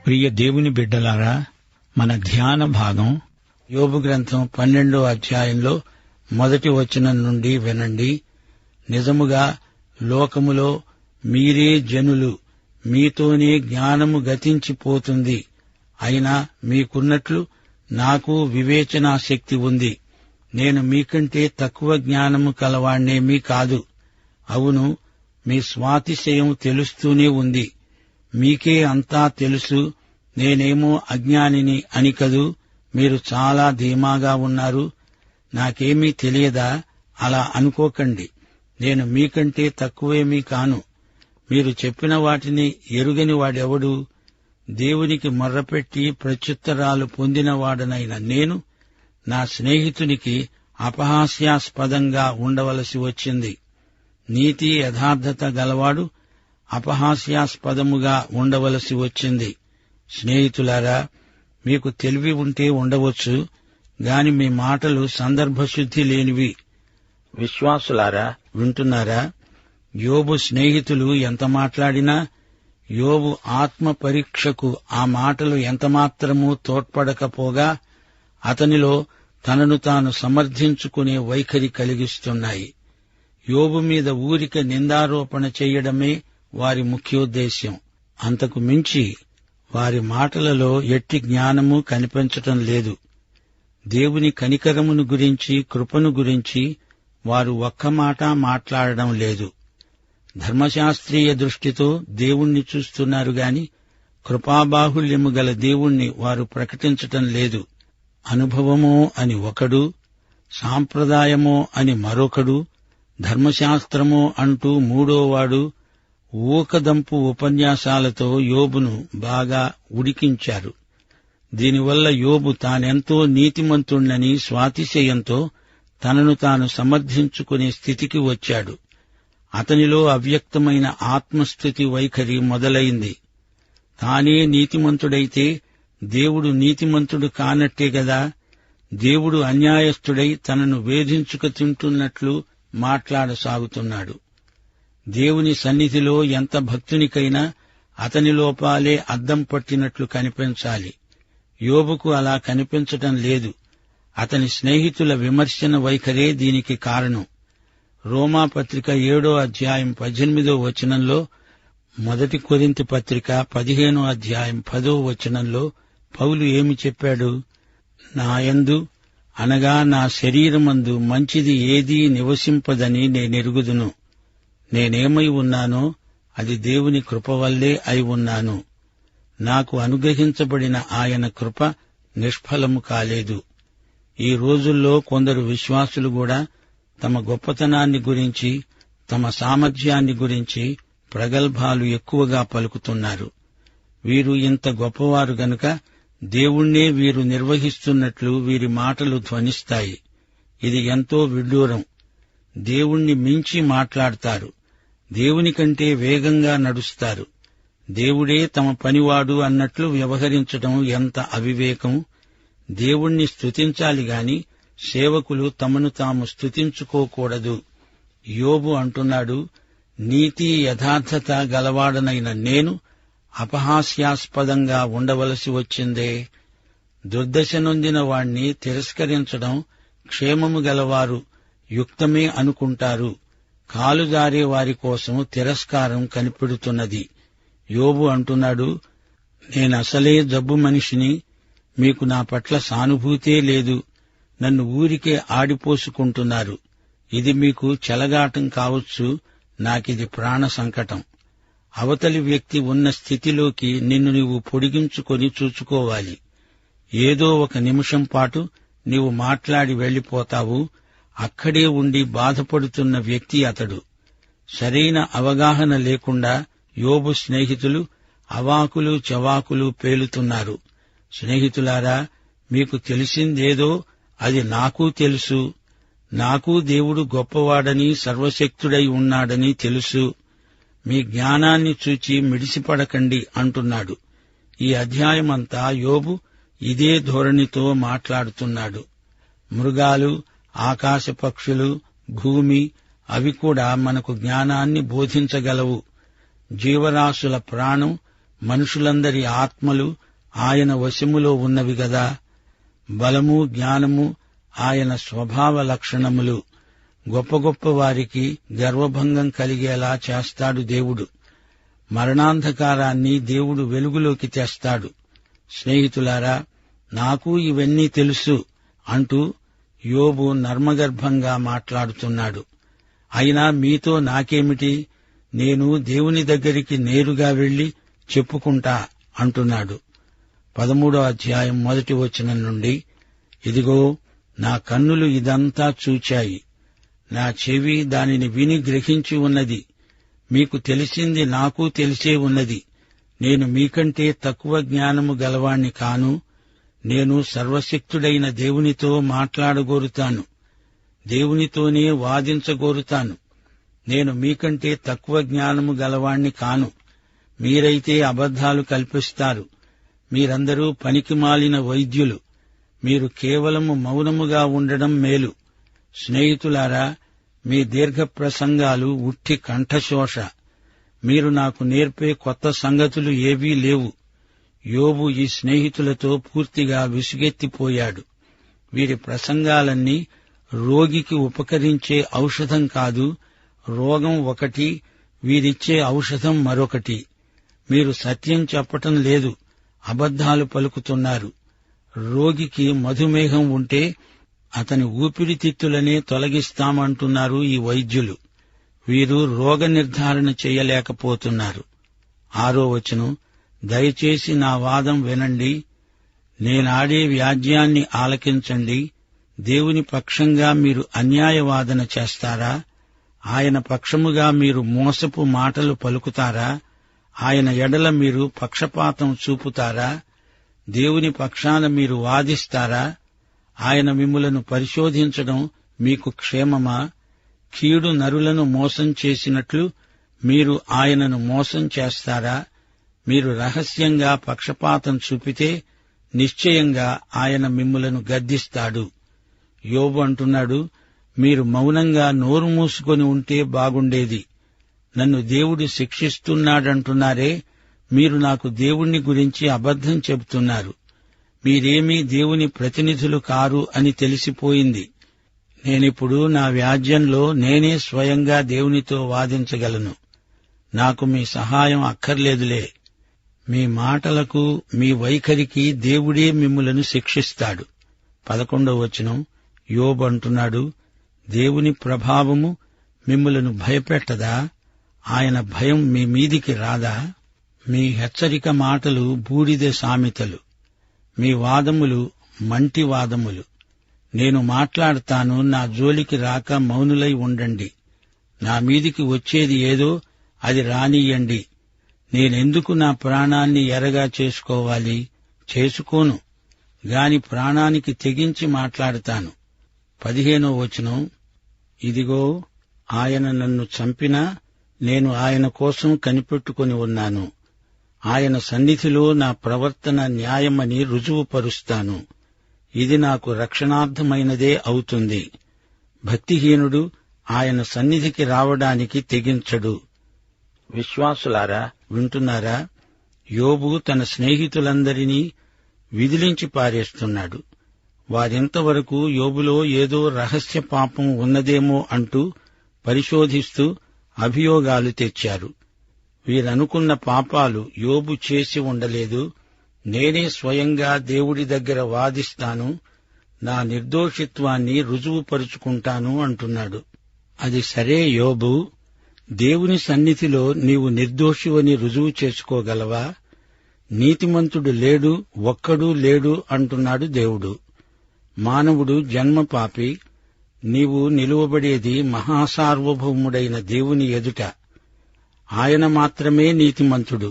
ప్రియ దేవుని బిడ్డలారా, మన ధ్యాన భాగం యోబు గ్రంథం 12వ అధ్యాయంలో మొదటి వచనం నుండి వినండి. నిజముగా లోకములో మీరే జనులు, మీతోనే జ్ఞానము గతించిపోతుంది. అయినా మీకున్నట్లు నాకు వివేచనా శక్తి ఉంది. నేను మీకంటే తక్కువ జ్ఞానము కలవాణ్ణేమీ కాదు. అవును, మీ స్వాతిశయం తెలుస్తూనే ఉంది. మీకే అంతా తెలుసు, నేనేమో అజ్ఞానిని అని కదూ. మీరు చాలా ధీమాగా ఉన్నారు. నాకేమీ తెలియదా? అలా అనుకోకండి. నేను మీకంటే తక్కువేమీ కాను. మీరు చెప్పిన వాటిని ఎరుగని వాడెవడు? దేవునికి మొర్రపెట్టి ప్రత్యుత్తరాలు పొందినవాడనైన నేను నా స్నేహితునికి అపహాస్యాస్పదంగా ఉండవలసి వచ్చింది. నీతి యథార్థత గలవాడు అపహాస్యాస్పదముగా ఉండవలసి వచ్చింది. స్నేహితులారా, మీకు తెలివి ఉంటే ఉండవచ్చు గాని మీ మాటలు సందర్భశుద్ధి లేనివి. విశ్వాసులారా, వింటున్నారా? యోబు స్నేహితులు ఎంత మాట్లాడినా యోబు ఆత్మ పరీక్షకు ఆ మాటలు ఎంతమాత్రమూ తోడ్పడకపోగా అతనిలో తనను తాను సమర్థించుకునే వైఖరి కలిగిస్తున్నాయి. యోబు మీద ఊరిక నిందారోపణ చేయడమే వారి ముఖ్యోద్దేశ్యం. అంతకు మించి వారి మాటలలో ఎట్టి జ్ఞానము కనిపించటం లేదు. దేవుని కనికరమును గురించి, కృపను గురించి వారు ఒక్క మాట మాట్లాడడం లేదు. ధర్మశాస్త్రీయ దృష్టితో దేవుణ్ణి చూస్తున్నారు గాని కృపాబాహుళ్యము గల దేవుణ్ణి వారు ప్రకటించటం లేదు. అనుభవమో అని ఒకడు, సాంప్రదాయమో అని మరొకడు, ధర్మశాస్త్రమో అంటూ మూడోవాడు ఊకదంపు ఉపన్యాసాలతో యోబును బాగా ఉడికించారు. దీనివల్ల యోబు తానెంతో నీతిమంతుణ్ణని స్వాతిశయంతో తనను తాను సమర్థించుకునే స్థితికి వచ్చాడు. అతనిలో అవ్యక్తమైన ఆత్మస్థుతి వైఖరి మొదలైంది. తానే నీతిమంతుడైతే దేవుడు నీతిమంతుడు కానట్టే గదా. దేవుడు అన్యాయస్థుడై తనను వేధించుక తింటున్నట్లు మాట్లాడసాగుతున్నాడు. దేవుని సన్నిధిలో ఎంత భక్తునికైనా అతని లోపాలే అద్దం పట్టినట్లు కనిపించాలి. యోబుకు అలా కనిపించటం లేదు. అతని స్నేహితుల విమర్శన వైఖరే దీనికి కారణం. రోమాపత్రిక 7వ అధ్యాయం 18వ వచనంలో, మొదటి కొరింథీ పత్రిక 15వ అధ్యాయం 10వ వచనంలో పౌలు ఏమి చెప్పాడు? నాయందు అనగా నా శరీరమందు మంచిది ఏదీ నివసింపదని నేనెరుగుదును. నేనేమై ఉన్నానో అది దేవుని కృప వల్లే అయి ఉన్నాను. నాకు అనుగ్రహించబడిన ఆయన కృప నిష్ఫలము కాలేదు. ఈ రోజుల్లో కొందరు విశ్వాసులు కూడా తమ గొప్పతనాన్ని గురించి, తమ సామర్థ్యాన్ని గురించి ప్రగల్భాలు ఎక్కువగా పలుకుతున్నారు. వీరు ఇంత గొప్పవారు గనుక దేవుణ్ణే వీరు నిర్వహిస్తున్నట్లు వీరి మాటలు ధ్వనిస్తాయి. ఇది ఎంతో విడ్డూరం. దేవుణ్ణి మించి మాట్లాడతారు. దేవుని కంటే వేగంగా నడుస్తారు. దేవుడే తమ పనివాడు అన్నట్లు వ్యవహరించడం ఎంత అవివేకం! దేవుణ్ణి స్తుతించాలి గాని సేవకులు తమను తాము స్తుతించుకోకూడదు. యోబు అంటున్నాడు, నీతి యథార్థత గలవాడనైన నేను అపహాస్యాస్పదంగా ఉండవలసి వచ్చిందే. దుర్దశ నొందిన వాణ్ణి తిరస్కరించడం క్షేమము గలవారు యుక్తమే అనుకుంటారు. కాలుజారే వారి కోసం తిరస్కారం కనిపెడుతున్నది. యోబు అంటున్నాడు, నేనసలే జబ్బు మనిషిని, మీకు నా పట్ల సానుభూతే లేదు. నన్ను ఊరికే ఆడిపోసుకుంటున్నారు. ఇది మీకు చెలగాటం కావచ్చు, నాకిది ప్రాణ సంకటం. అవతలి వ్యక్తి ఉన్న స్థితిలోకి నిన్ను నీవు పొడిగించుకొని చూచుకోవాలి. ఏదో ఒక నిమిషం పాటు నీవు మాట్లాడి వెళ్లిపోతావు. అక్కడే ఉండి బాధపడుతున్న వ్యక్తి అతడు. సరైన అవగాహన లేకుండా యోబు స్నేహితులు అవాకులు చవాకులు పేలుతున్నారు. స్నేహితులారా, మీకు తెలిసిందేదో అది నాకూ తెలుసు. నాకూ దేవుడు గొప్పవాడని, సర్వశక్తుడై ఉన్నాడని తెలుసు. మీ జ్ఞానాన్ని చూచి మిడిసిపడకండి అంటున్నాడు. ఈ అధ్యాయమంతా యోబు ఇదే ధోరణితో మాట్లాడుతున్నాడు. మృగాలు, ఆకాశ పక్షులు, భూమి అవి కూడా మనకు జ్ఞానాన్ని బోధించగలవు. జీవరాశుల ప్రాణం మనుషులందరి ఆత్మలు ఆయన వశములో ఉన్నవి గదా. బలము, జ్ఞానము ఆయన స్వభావ లక్షణములు. గొప్ప గొప్ప వారికి గర్వభంగం కలిగేలా చేస్తాడు దేవుడు. మరణాంధకారాన్ని దేవుడు వెలుగులోకి తెస్తాడు. స్నేహితులారా, నాకు ఇవన్నీ తెలుసు అంటూ యోబు నర్మగర్భంగా మాట్లాడుతున్నాడు. అయినా మీతో నాకేమిటి, నేను దేవుని దగ్గరికి నేరుగా వెళ్లి చెప్పుకుంటా అంటున్నాడు. 13వ అధ్యాయం 1వ వచనం నుండి, ఇదిగో నా కన్నులు ఇదంతా చూచాయి, నా చెవి దానిని విని గ్రహించి ఉన్నది. మీకు తెలిసింది నాకు తెలిసే ఉన్నది. నేను మీకంటే తక్కువ జ్ఞానము గలవాణ్ణి కాను. నేను సర్వశక్తుడైన దేవునితో మాట్లాడగోరుతాను, దేవునితోనే వాదించగోరుతాను. నేను మీకంటే తక్కువ జ్ఞానము గలవాణ్ణి కాను. మీరైతే అబద్ధాలు కల్పిస్తారు. మీరందరూ పనికిమాలిన వైద్యులు. మీరు కేవలము మౌనముగా ఉండడం మేలు. స్నేహితులారా, మీ దీర్ఘ ప్రసంగాలు ఉట్టి కంఠశోష. మీరు నాకు నేర్పే కొత్త సంగతులు ఏవీ లేవు. యోబు ఈ స్నేహితులతో పూర్తిగా విసుగెత్తిపోయాడు. వీరి ప్రసంగాలన్నీ రోగికి ఉపకరించే ఔషధం కాదు. రోగం ఒకటి, వీరిచ్చే ఔషధం మరొకటి. మీరు సత్యం చెప్పటం లేదు, అబద్ధాలు పలుకుతున్నారు. రోగికి మధుమేహం ఉంటే అతని ఊపిరితిత్తులనే తొలగిస్తామంటున్నారు ఈ వైద్యులు. వీరు రోగ నిర్ధారణ చేయలేకపోతున్నారు. 6వ వచనం, దయచేసి నా వాదం వినండి, నేనాడే వ్యాజ్యాన్ని ఆలకించండి. దేవుని పక్షంగా మీరు అన్యాయవాదన చేస్తారా? ఆయన పక్షముగా మీరు మోసపు మాటలు పలుకుతారా? ఆయన ఎడల మీరు పక్షపాతం చూపుతారా? దేవుని పక్షాన మీరు వాదిస్తారా? ఆయన మిమ్ములను పరిశోధించడం మీకు క్షేమమా? కీడు నరులను మోసం చేసినట్లు మీరు ఆయనను మోసం చేస్తారా? మీరు రహస్యంగా పక్షపాతం చూపితే నిశ్చయంగా ఆయన మిమ్ములను గద్దిస్తాడు. యోబు అంటున్నాడు, మీరు మౌనంగా నోరు మూసుకొని ఉంటే బాగుండేది. నన్ను దేవుడు శిక్షిస్తున్నాడంటున్నారే, మీరు నాకు దేవుణ్ణి గురించి అబద్ధం చెబుతున్నారు. మీరేమీ దేవుని ప్రతినిధులు కారు అని తెలిసిపోయింది. నేనిప్పుడు నా వ్యాజ్యంలో నేనే స్వయంగా దేవునితో వాదించగలను. నాకు మీ సహాయం అక్కర్లేదులే. మీ మాటలకు, మీ వైఖరికి దేవుడే మిమ్ములను శిక్షిస్తాడు. 11వ వచనం, యోబు అంటున్నాడు, దేవుని ప్రభావము మిమ్ములను భయపెట్టదా? ఆయన భయం మీ మీదికి రాదా? మీ హెచ్చరిక మాటలు బూడిద సామెతలు, మీ వాదములు మంటి వాదములు. నేను మాట్లాడతాను, నా జోలికి రాక మౌనులై ఉండండి. నా మీదికి వచ్చేది ఏదో అది రానియ్యండి. నేనెందుకు నా ప్రాణాన్ని ఎరగా చేసుకోవాలి? చేసుకోను గాని ప్రాణానికి తెగించి మాట్లాడతాను. 15వ వచనం, ఇదిగో ఆయన నన్ను చంపినా నేను ఆయన కోసం కనిపెట్టుకుని ఉన్నాను. ఆయన సన్నిధిలో నా ప్రవర్తన న్యాయమని రుజువుపరుస్తాను. ఇది నాకు రక్షణార్థమైనదే అవుతుంది. భక్తిహీనుడు ఆయన సన్నిధికి రావడానికి తెగించడు. విశ్వాసులారా, వింటున్నారా? యోబు తన స్నేహితులందరినీ విదిలించి పారేస్తున్నాడు. వారింతవరకు యోబులో ఏదో రహస్య పాపం ఉన్నదేమో అంటూ పరిశోధిస్తూ అభియోగాలు తెచ్చారు. వీరనుకున్న పాపాలు యోబు చేసి ఉండలేదు. నేనే స్వయంగా దేవుడి దగ్గర వాదిస్తాను, నా నిర్దోషిత్వాన్ని రుజువుపరుచుకుంటాను అంటున్నాడు. అది సరే యోబు, దేవుని సన్నిధిలో నీవు నిర్దోషివని రుజువు చేసుకోగలవా? నీతిమంతుడు లేడు, ఒక్కడూ లేడు అంటున్నాడు దేవుడు. మానవుడు జన్మపాపి. నీవు నిలువబడేది మహాసార్వభౌముడైన దేవుని ఎదుట. ఆయన మాత్రమే నీతిమంతుడు.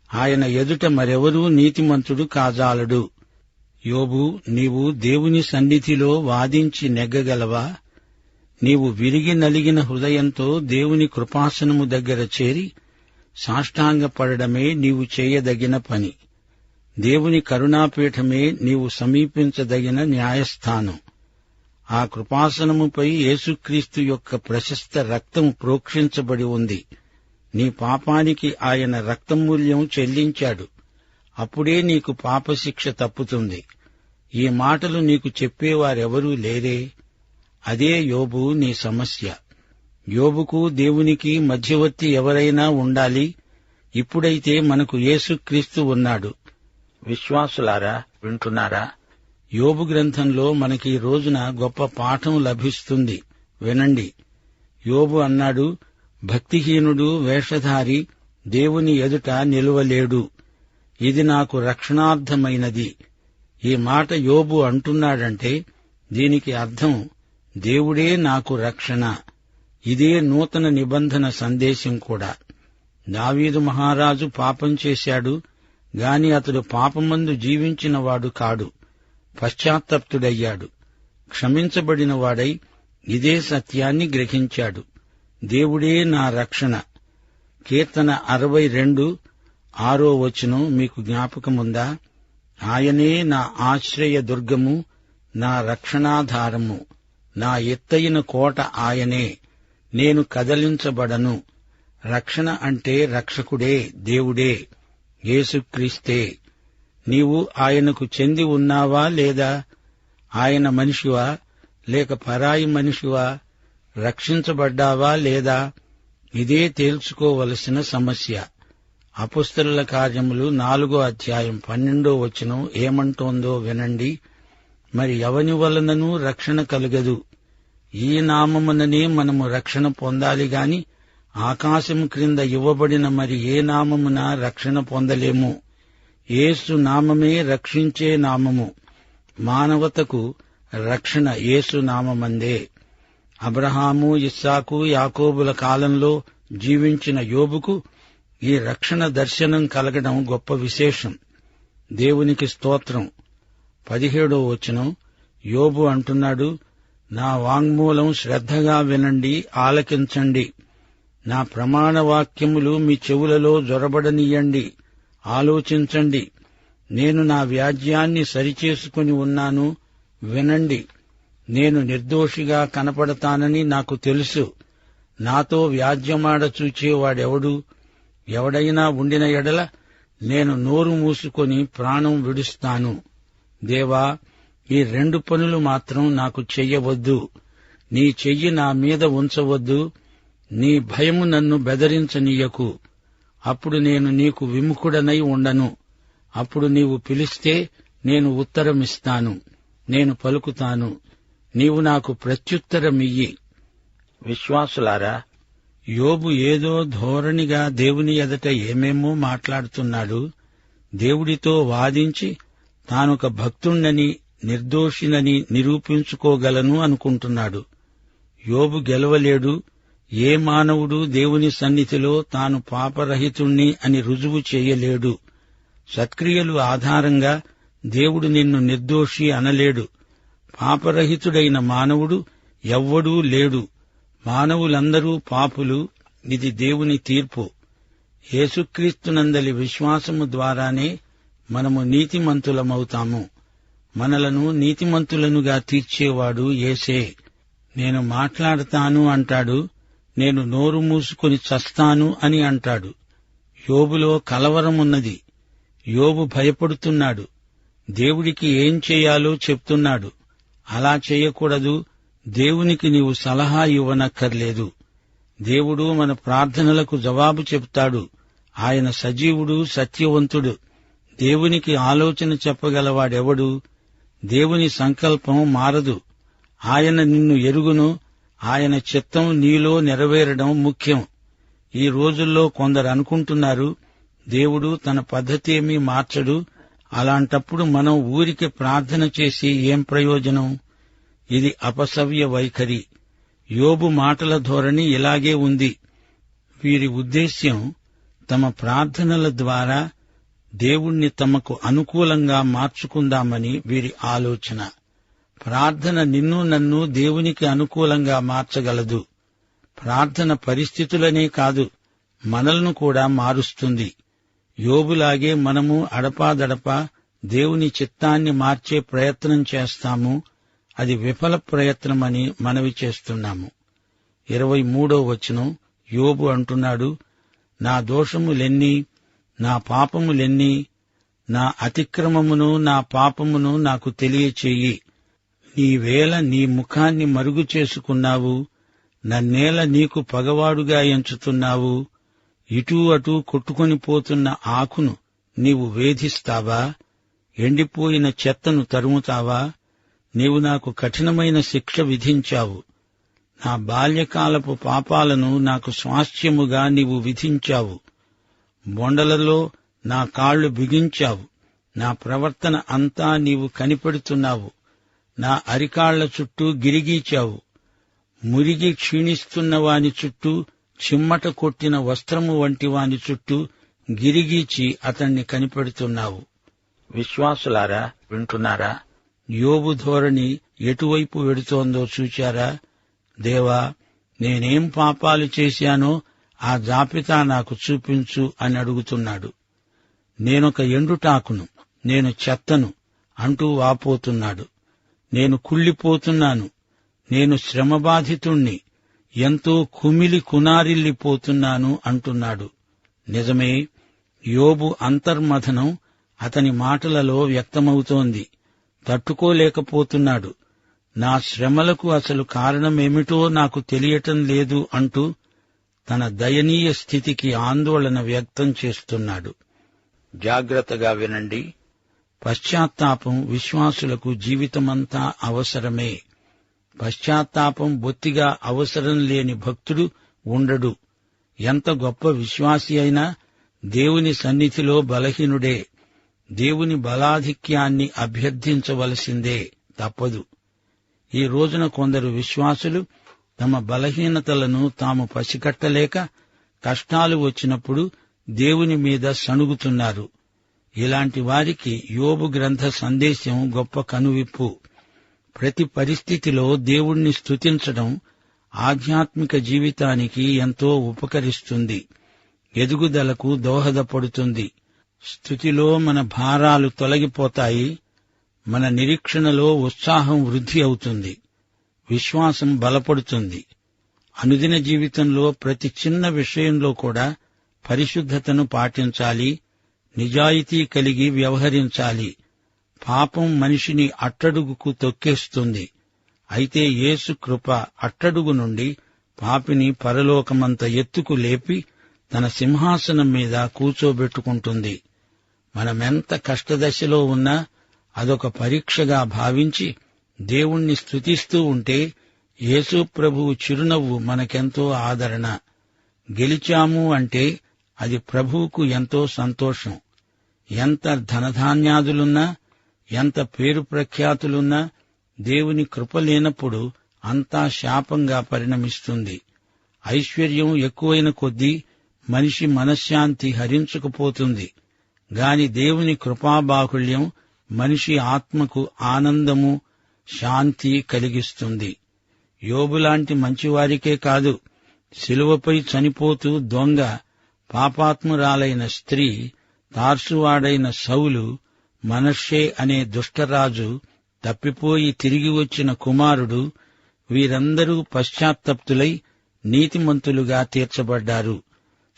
ఆయన ఎదుట మరెవరూ నీతిమంతుడు కాజాలడు. యోబు, నీవు దేవుని సన్నిధిలో వాదించి నెగ్గగలవా? నీవు విరిగి నలిగిన హృదయంతో దేవుని కృపాసనము దగ్గర చేరి సాష్టాంగపడడమే నీవు చేయదగిన పని. దేవుని కరుణాపీఠమే నీవు సమీపించదగిన న్యాయస్థానం. ఆ కృపాసనముపై యేసుక్రీస్తు యొక్క ప్రశస్త రక్తం ప్రోక్షించబడి ఉంది. నీ పాపానికి ఆయన రక్తమూల్యం చెల్లించాడు. అప్పుడే నీకు పాపశిక్ష తప్పుతుంది. ఈ మాటలు నీకు చెప్పేవారెవరూ లేరే? అదే యోబు నీ సమస్య. యోబుకు దేవునికి మధ్యవర్తి ఎవరైనా ఉండాలి. ఇప్పుడైతే మనకు యేసుక్రీస్తు ఉన్నాడు. విశ్వాసులారా, వింటున్నారా? యోబు గ్రంథంలో మనకి ఈ రోజున గొప్ప పాఠం లభిస్తుంది. వినండి. యోబు అన్నాడు, భక్తిహీనుడు, వేషధారి దేవుని ఎదుట నిలువలేడు. ఇది నాకు రక్షణార్థమైనది. ఈ మాట యోబు అంటున్నాడంటే దీనికి అర్థం దేవుడే నాకు రక్షణ. ఇదే నూతన నిబంధన సందేశం కూడా. దావీదు మహారాజు పాపం చేశాడు గాని అతడు పాపమందు జీవించినవాడు కాడు. పశ్చాత్తప్తుడయ్యాడు. క్షమించబడినవాడై ఇదే సత్యాన్ని గ్రహించాడు. దేవుడే నా రక్షణ. కీర్తన 62:6 మీకు జ్ఞాపకముందా? ఆయనే నా ఆశ్రయ దుర్గము, నా రక్షణాధారము, నా ఎత్తయిన కోట ఆయనే, నేను కదలించబడను. రక్షణ అంటే రక్షకుడే, దేవుడే, యేసుక్రీస్తే. నీవు ఆయనకు చెంది ఉన్నావా లేదా? ఆయన మనిషివా లేక పరాయి మనిషివా? రక్షించబడ్డావా లేదా? ఇదే తేల్చుకోవలసిన సమస్య. అపొస్తలుల కార్యములు 4:12 ఏమంటోందో వినండి. మరి ఎవని వలననూ రక్షణ కలుగదు. ఈ నామముననే మనము రక్షణ పొందాలి గాని ఆకాశము క్రింద ఇవ్వబడిన మరి ఏ నామమున రక్షణ పొందలేము. యేసు నామమే రక్షించే నామము. మానవతకు రక్షణ యేసు నామమందే. అబ్రహాము, ఇస్సాకు, యాకోబుల కాలంలో జీవించిన యోబుకు ఈ రక్షణ దర్శనం కలగడం గొప్ప విశేషం. దేవునికి స్తోత్రం. 17 యోబు అంటున్నాడు, నా వాంగ్మూలం శ్రద్ధగా వినండి, ఆలకించండి. నా ప్రమాణ వాక్యములు మీ చెవులలో జొరబడనీయండి. ఆలోచించండి. నేను నా వ్యాజ్యాన్ని సరిచేసుకుని ఉన్నాను, వినండి. నేను నిర్దోషిగా కనపడతానని నాకు తెలుసు. నాతో వ్యాజ్యమాడ చూచేవాడెవడు? ఎవడైనా ఉండిన ఎడల నేను నోరు మూసుకొని ప్రాణం విడుస్తాను. దేవా, ఈ 2 పనులు మాత్రం నాకు చెయ్యవద్దు. నీ చెయ్యి నా మీద ఉంచవద్దు. నీ భయము నన్ను బెదరించనీయకు. అప్పుడు నేను నీకు విముఖుడనై ఉండను. అప్పుడు నీవు పిలిస్తే నేను ఉత్తరమిస్తాను. నేను పలుకుతాను. నీవు నాకు ప్రత్యుత్తరమియ్యి. విశ్వాసులారా, యోబు ఏదో ధోరణిగా దేవుని ఎదుట ఏమేమో మాట్లాడుతున్నాడు. దేవుడితో వాదించి తానొక భక్తుణ్ణని, నిర్దోషినని నిరూపించుకోగలను అనుకుంటున్నాడు. యోబు గెలవలేడు. ఏ మానవుడు దేవుని సన్నిధిలో తాను పాపరహితుణ్ణి అని రుజువు చేయలేడు. సత్క్రియలు ఆధారంగా దేవుడు నిన్ను నిర్దోషి అనలేడు. పాపరహితుడైన మానవుడు ఎవ్వడూ లేడు. మానవులందరూ పాపులు. ఇది దేవుని తీర్పు. యేసుక్రీస్తునందలి విశ్వాసము ద్వారానే మనము నీతిమంతులమవుతాము. మనలను నీతిమంతులనుగా తీర్చేవాడు యేసే. నేను మాట్లాడతాను అంటాడు. నేను నోరు మూసుకొని చస్తాను అని అంటాడు. యోబులో కలవరమున్నది. యోబు భయపడుతున్నాడు. దేవుడికి ఏం చేయాలో చెప్తున్నాడు. అలా చేయకూడదు. దేవునికి నీవు సలహా ఇవ్వనక్కర్లేదు. దేవుడు మన ప్రార్థనలకు జవాబు చెప్తాడు. ఆయన సజీవుడు, సత్యవంతుడు. దేవునికి ఆలోచన చెప్పగలవాడెవడు? దేవుని సంకల్పం మారదు. ఆయన నిన్ను ఎరుగును. ఆయన చిత్తం నీలో నెరవేరడం ముఖ్యం. ఈ రోజుల్లో కొందరు అనుకుంటున్నారు, దేవుడు తన పద్ధతేమీ మార్చడు. అలాంటప్పుడు మనం ఊరికి ప్రార్థన చేసి ఏం ప్రయోజనం? ఇది అపసవ్య వైఖరి. యోబు మాటల ధోరణి ఇలాగే ఉంది. వీరి ఉద్దేశ్యం తమ ప్రార్థనల ద్వారా దేవుణ్ణి తమకు అనుకూలంగా మార్చుకుందామని వీరి ఆలోచన. ప్రార్థన నిన్ను నన్ను దేవునికి అనుకూలంగా మార్చగలదు. ప్రార్థన పరిస్థితులనే కాదు, మనల్ని కూడా మారుస్తుంది. యోబులాగే మనము అడపాదడపా దేవుని చిత్తాన్ని మార్చే ప్రయత్నం చేస్తాము. అది విఫల ప్రయత్నమని మనవి చేస్తున్నాము. 23 యోబు అంటున్నాడు, నా దోషములెన్ని, నా పాపములెన్ని, నా అతిక్రమమును నా పాపమును నాకు తెలియచేయి. నీవేళ నీ ముఖాన్ని మరుగు చేసుకున్నావు, నన్నేల నీకు పగవాడుగా ఎంచుతున్నావు. ఇటూ అటూ కొట్టుకొని పోతున్న ఆకును నీవు వేధిస్తావా? ఎండిపోయిన చెత్తను తరుముతావా? నీవు నాకు కఠినమైన శిక్ష విధించావు. నా బాల్యకాలపు పాపాలను నాకు స్వాస్థ్యముగా నీవు విధించావు. బొండలలో నా కాళ్లు బిగించావు. నా ప్రవర్తన అంతా నీవు కనిపెడుతున్నావు. నా అరికాళ్ల చుట్టూ గిరిగీచావు. మురిగి క్షీణిస్తున్న వాని చుట్టూ, చిమ్మట కొట్టిన వస్త్రము వంటి వాని చుట్టూ గిరిగీచి అతణ్ణి కనిపెడుతున్నావు. విశ్వాసులారా, వింటున్నారా? యోబు ధోరణి ఎటువైపు వెడుతోందో చూచారా? దేవా, నేనేం పాపాలు చేశానో ఆ జాబితా నాకు చూపించు అని అడుగుతున్నాడు. నేనొక ఎండుటాకును, నేను చెత్తను అంటూ వాపోతున్నాడు. నేను కుళ్ళిపోతున్నాను, నేను శ్రమబాధితుణ్ణి, ఎంతో కుమిలి కునారిల్లిపోతున్నాను అంటున్నాడు. నిజమే, యోబు అంతర్మథనం అతని మాటలలో వ్యక్తమవుతోంది. తట్టుకోలేకపోతున్నాడు. నా శ్రమలకు అసలు కారణమేమిటో నాకు తెలియటం లేదు అంటూ తన దయనీయ స్థితికి ఆందోళన వ్యక్తం చేస్తున్నాడు. జాగ్రత్తగా వినండి. పశ్చాత్తాపం విశ్వాసులకు జీవితమంతా అవసరమే. పశ్చాత్తాపం బొత్తిగా అవసరం లేని భక్తుడు ఉండడు. ఎంత గొప్ప విశ్వాసి అయినా దేవుని సన్నిధిలో బలహీనుడే. దేవుని బలాధిక్యాన్ని అభ్యర్థించవలసిందే, తప్పదు. ఈ రోజున కొందరు విశ్వాసులు తమ బలహీనతలను తాము పసికట్టలేక కష్టాలు వచ్చినప్పుడు దేవుని మీద సణుగుతున్నారు. ఇలాంటి వారికి యోబు గ్రంథ సందేశం గొప్ప కనువిప్పు. ప్రతి పరిస్థితిలో దేవుణ్ణి స్తుతించడం ఆధ్యాత్మిక జీవితానికి ఎంతో ఉపకరిస్తుంది, ఎదుగుదలకు దోహదపడుతుంది. స్తుతిలో మన భారాలు తొలగిపోతాయి. మన నిరీక్షణలో ఉత్సాహం వృద్ధి అవుతుంది. విశ్వాసం బలపడుతుంది. అనుదిన జీవితంలో ప్రతి చిన్న విషయంలో కూడా పరిశుద్ధతను పాటించాలి. నిజాయితీ కలిగి వ్యవహరించాలి. పాపం మనిషిని అట్టడుగుకు తొక్కేస్తుంది. అయితే యేసు కృప అట్టడుగు నుండి పాపిని పరలోకమంత ఎత్తుకు లేపి తన సింహాసనం మీద కూచోబెట్టుకుంటుంది. మనమెంత కష్టదశలో ఉన్నా అదొక పరీక్షగా భావించి దేవుణ్ణి స్తుతిస్తూ ఉంటే యేసు ప్రభువు చిరునవ్వు మనకెంతో ఆదరణ. గెలిచాము అంటే అది ప్రభువుకు ఎంతో సంతోషం. ఎంత ధనధాన్యాదులున్నా, ఎంత పేరు ప్రఖ్యాతులున్నా దేవుని కృప లేనప్పుడు అంతా శాపంగా పరిణమిస్తుంది. ఐశ్వర్యం ఎక్కువైన కొద్దీ మనిషి మనశ్శాంతి హరించుకుపోతుంది. గాని దేవుని కృపాబాహుళ్యం మనిషి ఆత్మకు ఆనందము, శాంతి కలిగిస్తుంది. యోబులాంటి మంచివారికే కాదు, శిలువపై చనిపోతూ దొంగ, పాపాత్మురాలైన స్త్రీ, తార్సువాడైన సౌలు, మనష్షే అనే దుష్టరాజు, తప్పిపోయి తిరిగి వచ్చిన కుమారుడు, వీరందరూ పశ్చాత్తప్తులై నీతిమంతులుగా తీర్చబడ్డారు.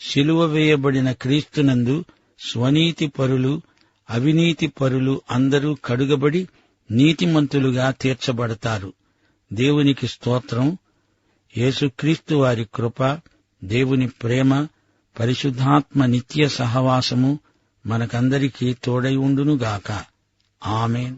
శిలువ వేయబడిన క్రీస్తునందు స్వనీతి పరులు, అవినీతి పరులు అందరూ కడుగబడి నీతిమంతులుగా తీర్చబడతారు. దేవునికి స్తోత్రం. యేసుక్రీస్తు వారి కృప, దేవుని ప్రేమ, పరిశుద్ధాత్మ నిత్య సహవాసము మనకందరికీ తోడై ఉండునుగాక. ఆమేన్.